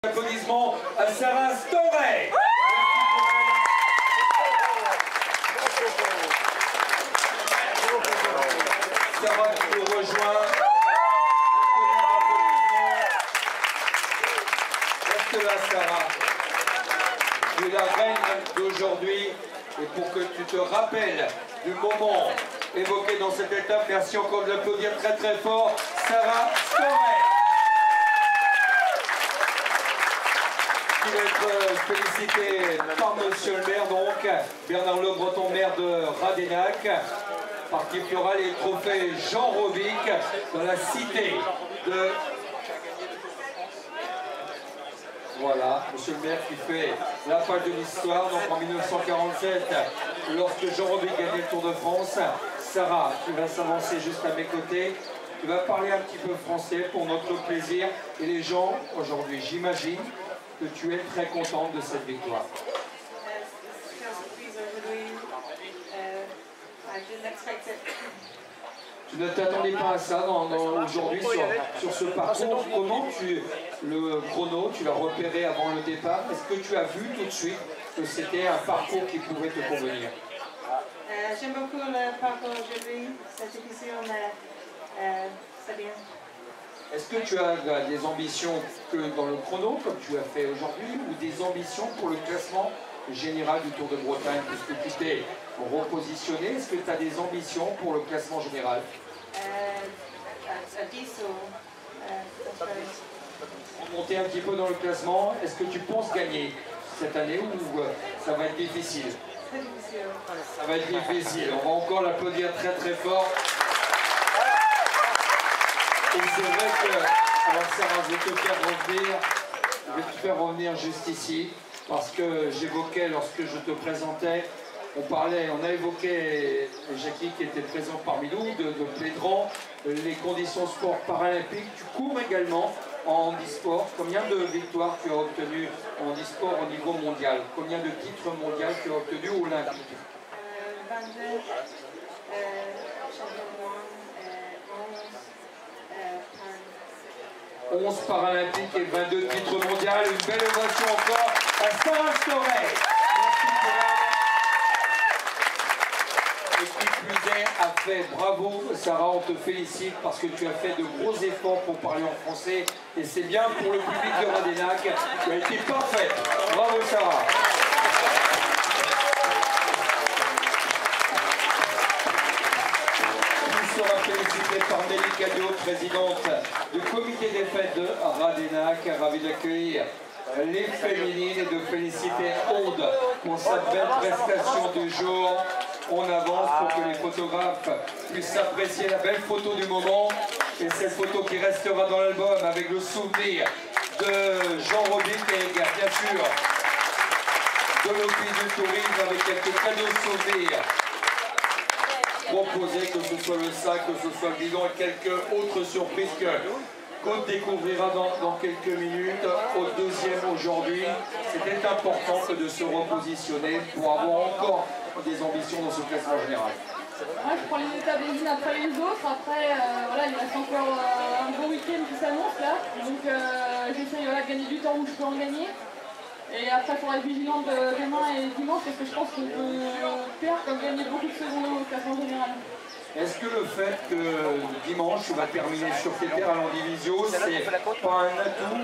Applaudissements à Sarah Storey. Sarah qui nous rejoint. Reste là, Sarah. Tu es la reine d'aujourd'hui et pour que tu te rappelles du moment évoqué dans cette étape, merci encore de l'applaudir très très fort, Sarah Storey. Qui va être félicité par monsieur le maire, donc Bernard Le Breton, maire de Radénac, par qui il y aura les trophées Jean Robic dans la cité de... Voilà, monsieur le maire qui fait la page de l'histoire, donc en 1947, lorsque Jean Robic gagnait le Tour de France. Sarah, qui va s'avancer juste à mes côtés, qui va parler un petit peu français pour notre plaisir. Et les gens, aujourd'hui, j'imagine que tu es très contente de cette victoire. Tu ne t'attendais pas à ça aujourd'hui sur ce parcours. Comment le chrono, tu l'as repéré avant le départ? Est-ce que tu as vu tout de suite que c'était un parcours qui pouvait te convenir? J'aime beaucoup le parcours aujourd'hui, cette édition, c'est bien. Est-ce que tu as des ambitions que dans le chrono, comme tu as fait aujourd'hui, ou des ambitions pour le classement général du Tour de Bretagne, puisque tu t'es repositionné? Est-ce que tu as des ambitions pour le classement général? À 10 ou... Monter un petit peu dans le classement, est-ce que tu penses gagner cette année ou ça va être difficile? Ça va être difficile. On va encore l'applaudir très très fort. Et c'est vrai que, alors Sarah, je vais te faire revenir juste ici, parce que j'évoquais, lorsque je te présentais, on a évoqué, Jackie qui était présent parmi nous, de Plédran, les conditions sport paralympiques. Tu cours également en handisport. Combien de victoires tu as obtenues en handisport au niveau mondial? Combien de titres mondiaux tu as obtenus olympiques? 22, champion du monde, 11 paralympiques et 22 titres mondiaux. Une belle ovation encore à Sarah Storey. Merci pour elle. Et qui plus est, a fait bravo Sarah, on te félicite parce que tu as fait de gros efforts pour parler en français et c'est bien pour le public de Radénac. Tu as été parfaite. Bravo Sarah. Sera félicitée par Nelly Cadio, présidente du comité des fêtes de Radénac, ravi d'accueillir les féminines et de féliciter Aude pour sa belle prestation du jour. On avance pour que les photographes puissent apprécier la belle photo du moment et cette photo qui restera dans l'album avec le souvenir de Jean Robic et bien sûr de l'Office du tourisme avec quelques cadeaux souvenirs proposé, que ce soit le sac, que ce soit le bidon et quelques autres surprises qu'on découvrira dans quelques minutes. Au deuxième aujourd'hui, c'était important que de se repositionner pour avoir encore des ambitions dans ce classement général. Ouais, je prends les étapes les unes après les autres. Après, voilà, il reste encore un beau week-end qui s'annonce là. Donc j'essaye de gagner du temps où je peux en gagner. Et après, il faudra être vigilante demain et dimanche parce que je pense qu'on peut perdre comme gagner beaucoup de secondes au classement général. Est-ce que le fait que dimanche tu vas terminer sur tes terres à l'Andivisio, c'est pas un atout,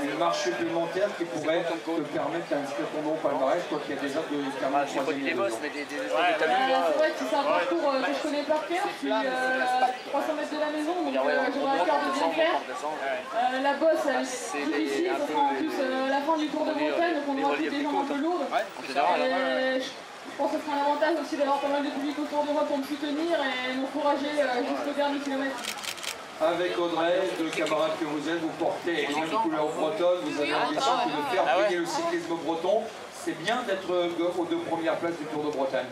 une marche supplémentaire qui pourrait te permettre d'inscrire ton nom au palmarès, toi qui as déjà de terminer c'est pas des bosses, mais des c'est vrai que c'est un parcours que je connais par cœur, je suis à 300 mètres de la maison, donc j'aurai à cœur de bien faire. La bosse, elle est difficile, ça sera en plus la fin du Tour de Bretagne, donc on aura toutes les jambes un peu lourdes. Je pense que ce sera un avantage aussi d'avoir pas mal de public autour de moi pour me soutenir et m'encourager jusqu'au dernier kilomètre. Avec Audrey, deux camarades que vous êtes, vous portez les mêmes couleurs bretonnes, vous avez l'ambition de faire briller le cyclisme breton. C'est bien d'être aux deux premières places du Tour de Bretagne.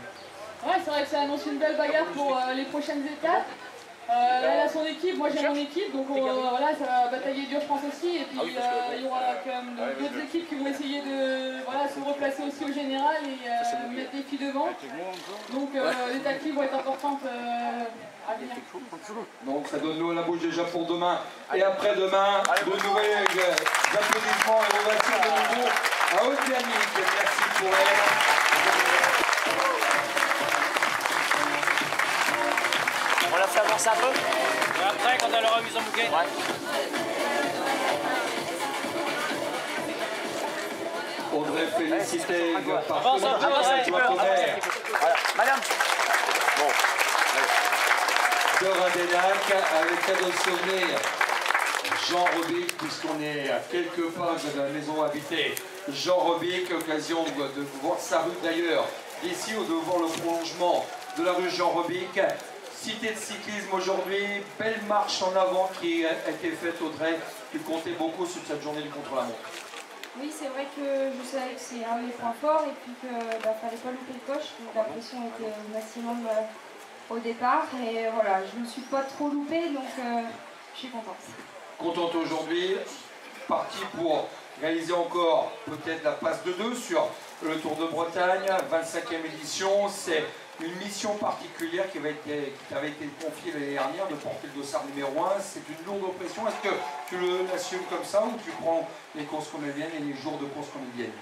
Ouais, c'est vrai que ça annonce une belle bagarre pour les prochaines étapes. Elle a son équipe, moi j'ai mon équipe, donc voilà, ça va batailler dur je pense aussi. Et puis il y aura quand même d'autres équipes qui vont essayer de se replacer aussi au général et mettre des filles devant. Donc les tactiques vont être importantes à venir. Donc ça donne l'eau à la bouche déjà pour demain et après-demain, de nouvelles applaudissements et ovations. Audrey, félicité par Avance un petit peu. Madame. Bon. de Radénac avec cadeau de souvenir Jean Robic, puisqu'on est à quelques pas de la maison habitée. Jean Robic, occasion de voir sa rue d'ailleurs, ici ou de voir le prolongement de la rue Jean Robic. Cité de cyclisme aujourd'hui, belle marche en avant qui a été faite, Audrey. Tu comptais beaucoup sur cette journée du contre-la-montre. Oui, c'est vrai que je savais que c'est un des points forts et puis qu'il ne fallait pas louper le coche. Donc la pression était au maximum au départ. Et voilà, je ne me suis pas trop loupée, donc je suis contente. Contente aujourd'hui, partie pour réaliser encore peut-être la passe de 2 sur le Tour de Bretagne, 25e édition. C'est une mission particulière qui t'avait été confiée l'année dernière de porter le dossard numéro 1. C'est une lourde pression. Est-ce que tu l'assumes comme ça ou tu prends les courses comme elles viennent et les jours de course comme elles viennent?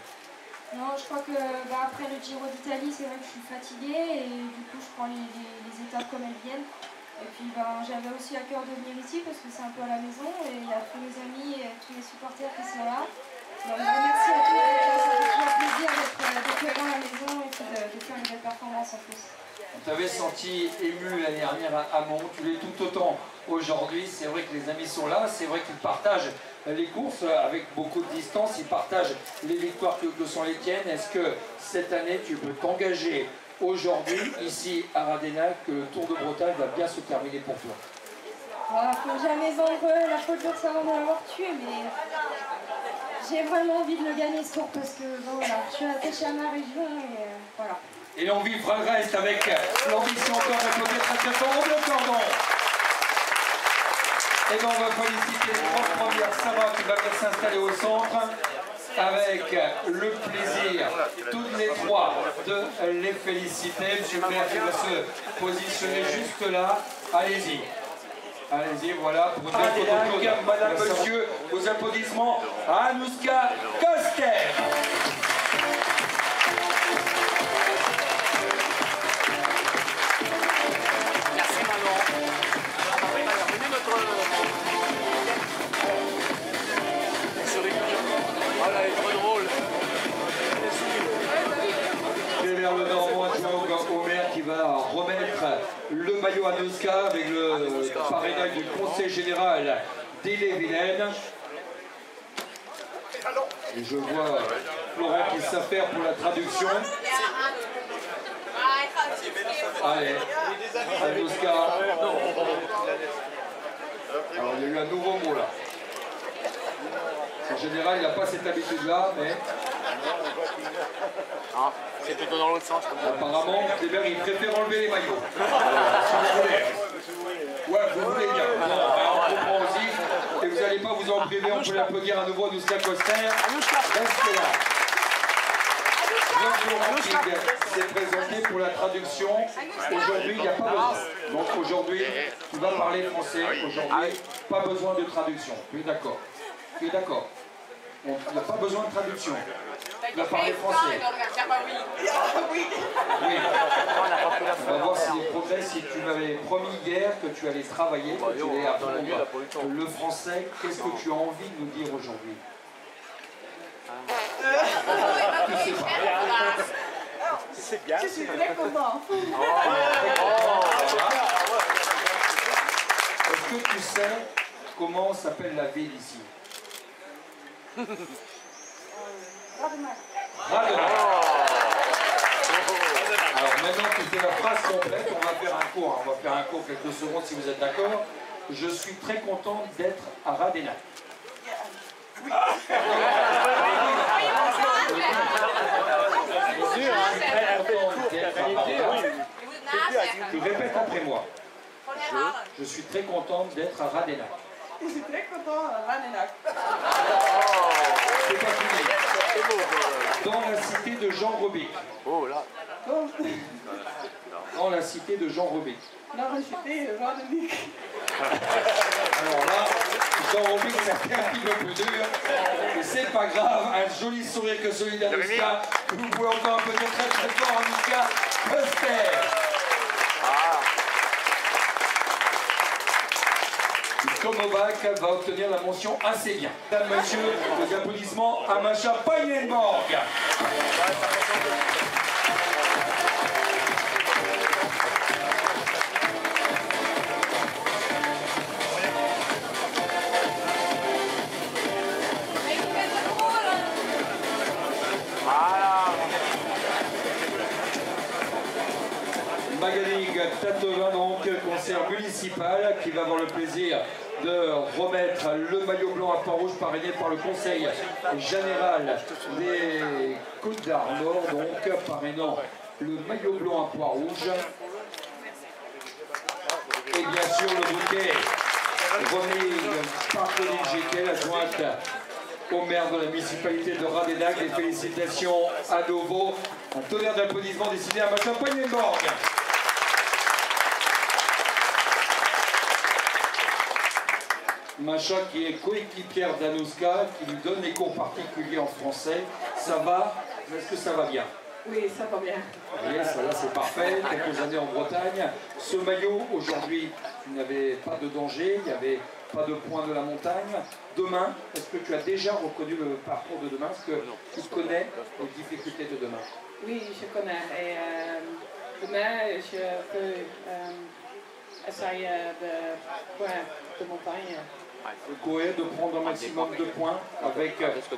Non, je crois que après le Giro d'Italie, c'est vrai que je suis fatiguée et du coup je prends les étapes comme elles viennent. Et puis j'avais aussi à cœur de venir ici parce que c'est un peu à la maison et il y a tous mes amis et tous mes supporters qui sont là. Donc, merci à tous, ça fait toujours plaisir d'être là à la maison et puis de faire une belle performance en plus. On t'avait senti ému l'année dernière à Mont, tu l'es tout autant aujourd'hui. C'est vrai que les amis sont là, c'est vrai qu'ils partagent les courses avec beaucoup de distance, ils partagent les victoires que sont les tiennes. Est-ce que cette année tu peux t'engager aujourd'hui, ici à Radénac, que le Tour de Bretagne va bien se terminer pour toi? Voilà, faut jamais vendre la peau de l'ours avant de l'avoir tué, mais j'ai vraiment envie de le gagner ce tour parce que voilà, je suis attachée à ma région et voilà. Et l'envie fera le reste avec l'ambition encore d'applaudir très fort au bon cordon. Et bien on va féliciter les 3 premières, Sarah qui va venir s'installer au centre avec le plaisir, toutes les 3, de les féliciter. Monsieur le maire qui va se positionner juste là. Allez-y. Allez-y, voilà, pour une belle photo. Madame, monsieur, vos applaudissements à Anouska Koster. Merci Manon. Venez notre... Voilà, elle est trop drôle. Et vers le Normand adjoint au maire qui va remettre le maillot à Anouska avec le parrainage du conseil général d'Ille-et-Vilaine. Et je vois Florent qui s'affaire pour la traduction. Allez, Anouska. Alors il y a eu un nouveau mot là. En général, il n'a pas cette habitude-là, mais... Ah, c'est plutôt dans l'autre sens. Apparemment, il préfère enlever les maillots. Si vous voulez. Ouais, vous voulez bien. Bon, on comprend aussi. Et vous n'allez pas vous en priver, on peut l'applaudir à nouveau à Anouska Koster. Restez là. Jean-Florent qui s'est présenté pour la traduction. Aujourd'hui, il n'y a pas besoin. Donc aujourd'hui, tu vas parler français. Aujourd'hui, pas besoin de traduction. Tu es d'accord? Tu es d'accord? Il n'y a pas besoin de traduction. Tu vas parler français. Oui. On va voir si les progrès, si tu m'avais promis hier que tu allais travailler, que tu allais apprendre le français, qu'est-ce que tu as envie de nous dire aujourd'hui? Tu sais pas. C'est bien. Je suis très contente. Est-ce que tu sais comment s'appelle la ville ici? Radénac. Radénac. Alors maintenant que c'est la phrase complète, on va faire un cours. On va faire un cours quelques secondes si vous êtes d'accord. Je suis très content d'être à Radénac. Oui. Tu répètes après moi. Je suis très contente d'être à Radénac. Je suis très contente à Radénac. C'est pas fini. Dans la cité de Jean Robic. Oh là. Dans la cité de Jean Robic. Dans la cité de Radénac. Alors là, Jean Robic, ça fait un petit peu plus dur. Mais c'est pas grave, un joli sourire que celui d'Anouska. Vous pouvez encore un peu dire très très fort, Anouska Koster. Tomovac va obtenir la mention assez bien. Mesdames, messieurs, les applaudissements à Masha Payenborg. Magali Tatevin, donc conseillère municipale, qui va avoir le plaisir de remettre le maillot blanc à Port-Rouge parrainé par le conseil général des Côtes d'Armor, donc parrainant le maillot blanc à Port-Rouge. Et bien sûr le bouquet remis par Pauline Jekyll, adjointe au maire de la municipalité de Radénac. Des félicitations à nouveau. Un tonnerre d'applaudissements décidé à Masha Payenborg. Masha qui est coéquipière d'Anouska, qui lui donne les cours particuliers en français. Ça va? Est-ce que ça va bien? Oui, ça va bien. Oui, ça là c'est parfait. Quelques années en Bretagne. Ce maillot, aujourd'hui, il n'y avait pas de danger, il n'y avait pas de point de la montagne. Demain, est-ce que tu as déjà reconnu le parcours de demain? Est-ce que tu connais les difficultés de demain? Oui, je connais. Et demain, je peux essayer de points de montagne. Courir, de prendre un maximum de points avec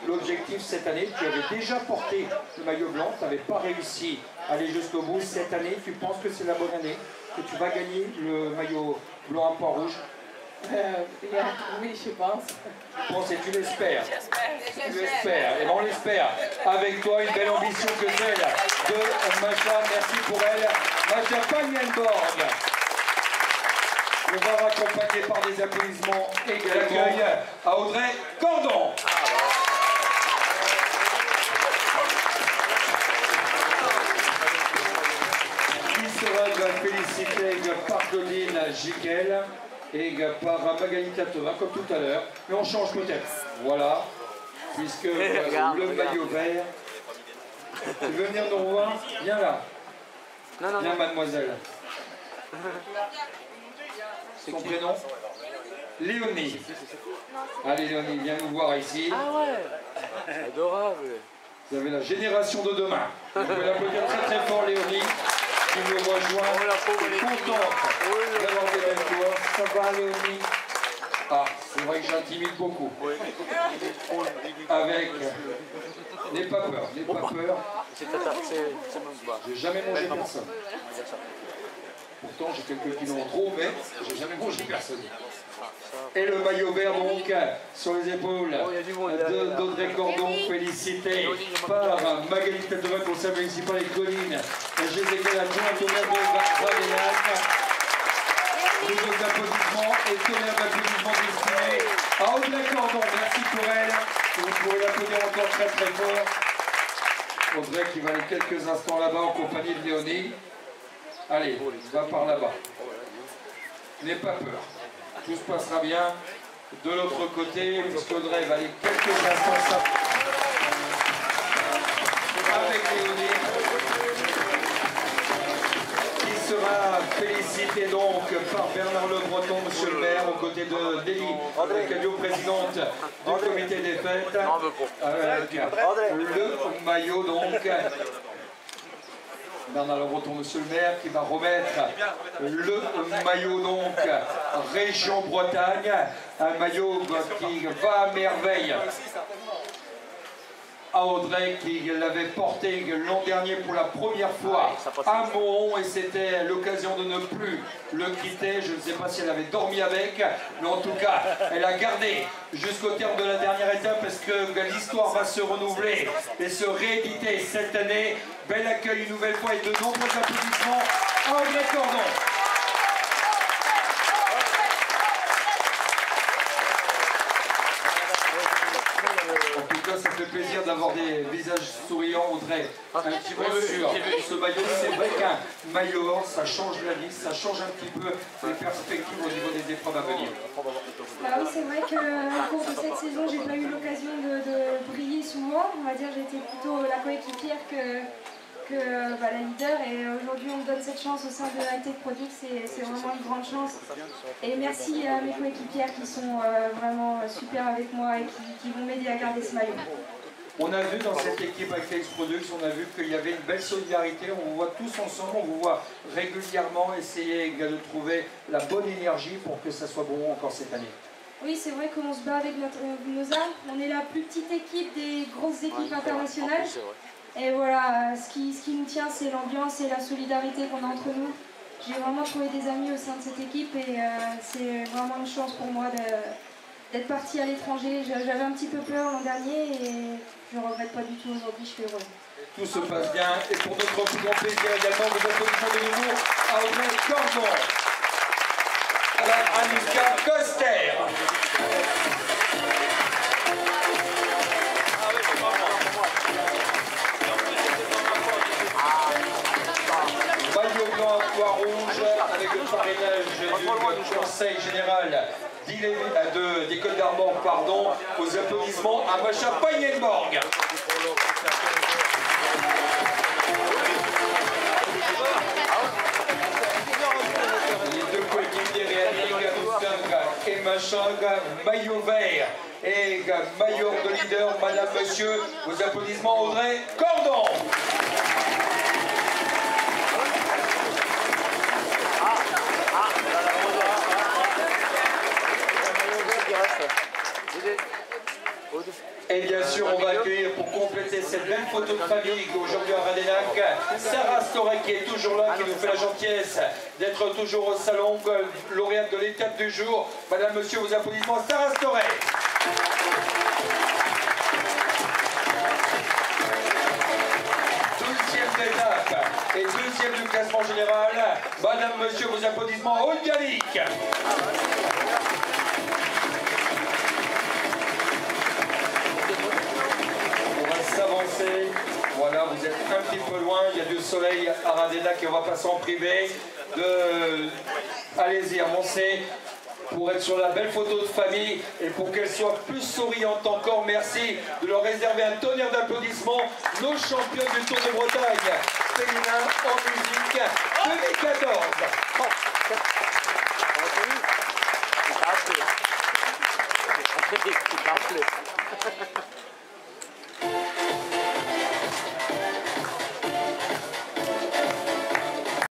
l'objectif cette année. Tu avais déjà porté le maillot blanc, tu n'avais pas réussi à aller jusqu'au bout. Cette année, tu penses que c'est la bonne année, que tu vas gagner le maillot blanc à Port-Rouge? Oui, je pense. Tu penses et tu l'espères? Tu l'espères, et on l'espère. Avec toi, une belle ambition que celle de Masha. Merci pour elle. Masha Payenborg. On va raccompagner par des applaudissements également à Audrey Cordon. Qui sera félicité par Pauline Jekyll et par Magali Tatevin, comme tout à l'heure. Mais on change peut-être. Voilà. Puisque le maillot vert. Tu veux venir nous revoir? Viens là. Viens, mademoiselle. Son prénom? Léonie. Allez Léonie, viens nous voir ici. Ah ouais, adorable. Vous avez la génération de demain. On peut l'applaudir très très fort Léonie, qui nous rejoint. Contente d'avoir des belles joueurs. Ça va Léonie? Ah, c'est vrai que j'intimide beaucoup. Avec... N'aie pas peur, n'aie pas peur. J'ai jamais mangé personne. Pourtant, j'ai quelques kilos en trop, mais j'ai jamais mangé personne. Et le maillot vert, donc, sur les épaules d'Audrey Cordon, félicité par Magali Tatevin, conseil municipal et Colline Jézéchiel, adjointe au maire de Radénac. Nouveaux applaudissements et tonnerre d'applaudissements destinés à Audrey Cordon. Merci pour elle. Vous pourrez l'applaudir encore très très fort. Audrey qui va aller quelques instants là-bas en compagnie de Léonie. Allez, va par là-bas. N'aie pas peur. Tout se passera bien. De l'autre côté, puisqu'Audrey va aller quelques instants avec Léonie, qui sera félicité donc par Bernard Le Breton, monsieur le maire, aux côtés de Délie Cadio, présidente du comité des fêtes, avec le maillot donc. Bernard Le Breton, monsieur le maire, qui va remettre le maillot donc région Bretagne, un maillot qui va à merveille à Audrey, qui l'avait porté l'an dernier pour la première fois à Moron, et c'était l'occasion de ne plus le quitter. Je ne sais pas si elle avait dormi avec, mais en tout cas, elle a gardé jusqu'au terme de la dernière étape, parce que l'histoire va se renouveler et se rééditer cette année. Bel accueil une nouvelle fois et de nombreux applaudissements à Audrey Cordon. En tout cas, ça fait plaisir d'avoir des visages souriants, Audrey. Un petit mot sur ce maillot. C'est vrai qu'un maillot or, ça change la vie, ça change un petit peu les perspectives au niveau des épreuves à venir. Bah oui, c'est vrai qu'au cours de cette saison, j'ai pas eu l'occasion de briller souvent. On va dire que j'étais plutôt la coéquipière que que la leader et aujourd'hui on me donne cette chance au sein de High Tech Product, c'est vraiment une grande chance. Et merci à mes coéquipières qui sont vraiment super avec moi et qui vont m'aider à garder ce maillot. On a vu dans cette équipe avec Flex Products, on a vu qu'il y avait une belle solidarité, on vous voit tous ensemble, on vous voit régulièrement essayer de trouver la bonne énergie pour que ça soit bon encore cette année. Oui, c'est vrai qu'on se bat avec nos armes. On est la plus petite équipe des grosses équipes internationales. Et voilà, ce qui nous tient, c'est l'ambiance et la solidarité qu'on a entre nous. J'ai vraiment trouvé des amis au sein de cette équipe et c'est vraiment une chance pour moi d'être partie à l'étranger. J'avais un petit peu peur l'an dernier et je ne regrette pas du tout aujourd'hui, je suis heureuse. Tout se passe bien et pour notre plus grand plaisir également, vous applaudissons de nouveau à Audrey Cordon, à Annika Koster. Maillot blanc à pois rouge avec le parrainage du Conseil général des Côtes d'Armor, pardon, aux applaudissements à Macha Pagnenborg. Les deux coéquipiers réalisent et Macha, maillot vert et maillot de leader, madame, monsieur, aux applaudissements Audrey Cordon. Et bien sûr, on va accueillir pour compléter cette belle photo de famille aujourd'hui à Radenac, Sarah Storey qui est toujours là, qui nous fait la gentillesse d'être toujours au salon, lauréate de l'étape du jour. Madame, monsieur, vos applaudissements, Sarah Storey. Deuxième étape et deuxième du classement général. Madame, monsieur, vos applaudissements, Olgalik. S'avancer, voilà, vous êtes un petit peu loin, il y a du soleil à Radenac et on va passer en privé. Allez-y, avancez pour être sur la belle photo de famille et pour qu'elle soit plus souriante encore. Merci de leur réserver un tonnerre d'applaudissements, nos champions du Tour de Bretagne féminin en musique 2014.